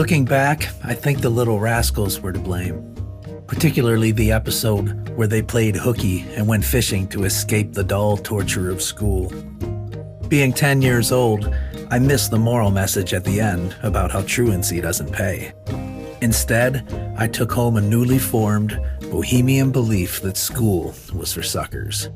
Looking back, I think the little rascals were to blame. Particularly the episode where they played hooky and went fishing to escape the dull torture of school. Being 10 years old, I missed the moral message at the end about how truancy doesn't pay. Instead, I took home a newly formed, bohemian belief that school was for suckers.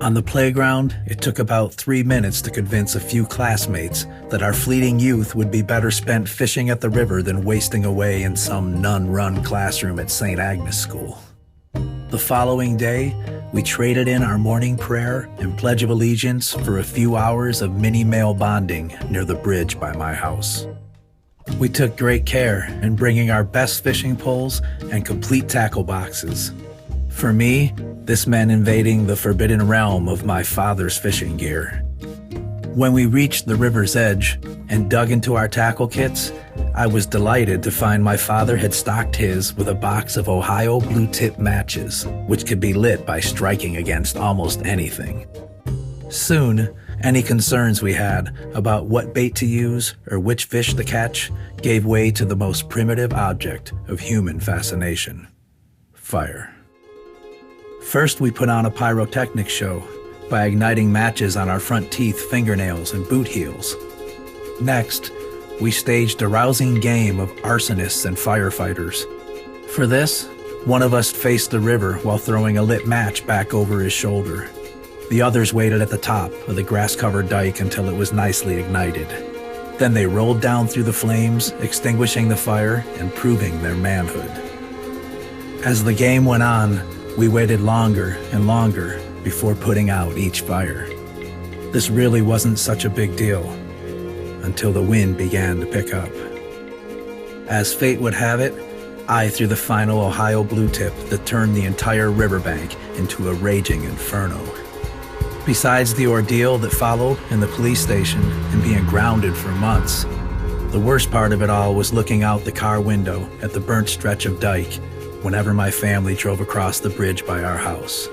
On the playground, it took about 3 minutes to convince a few classmates that our fleeting youth would be better spent fishing at the river than wasting away in some nun-run classroom at St. Agnes School. The following day, we traded in our morning prayer and Pledge of Allegiance for a few hours of mini-male bonding near the bridge by my house. We took great care in bringing our best fishing poles and complete tackle boxes. For me, this meant invading the forbidden realm of my father's fishing gear. When we reached the river's edge and dug into our tackle kits, I was delighted to find my father had stocked his with a box of Ohio blue tip matches, which could be lit by striking against almost anything. Soon, any concerns we had about what bait to use or which fish to catch gave way to the most primitive object of human fascination: fire. First, we put on a pyrotechnics show by igniting matches on our front teeth, fingernails, and boot heels. Next, we staged a rousing game of arsonists and firefighters. For this, one of us faced the river while throwing a lit match back over his shoulder. The others waited at the top of the grass-covered dike until it was nicely ignited. Then they rolled down through the flames, extinguishing the fire and proving their manhood. As the game went on, we waited longer and longer before putting out each fire. This really wasn't such a big deal until the wind began to pick up. As fate would have it, I threw the final Ohio blue tip that turned the entire riverbank into a raging inferno. Besides the ordeal that followed in the police station and being grounded for months, the worst part of it all was looking out the car window at the burnt stretch of dike whenever my family drove across the bridge by our house.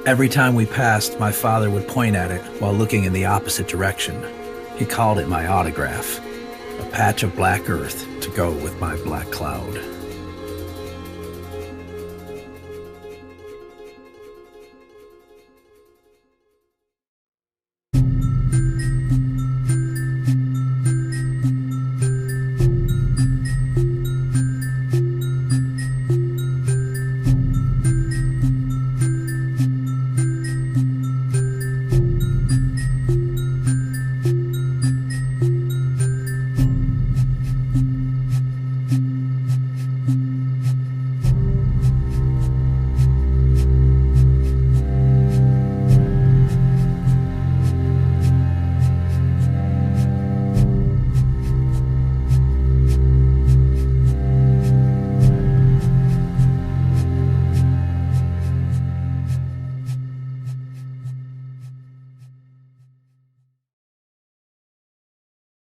Every time we passed, my father would point at it while looking in the opposite direction. He called it my autograph, a patch of black earth to go with my black cloud.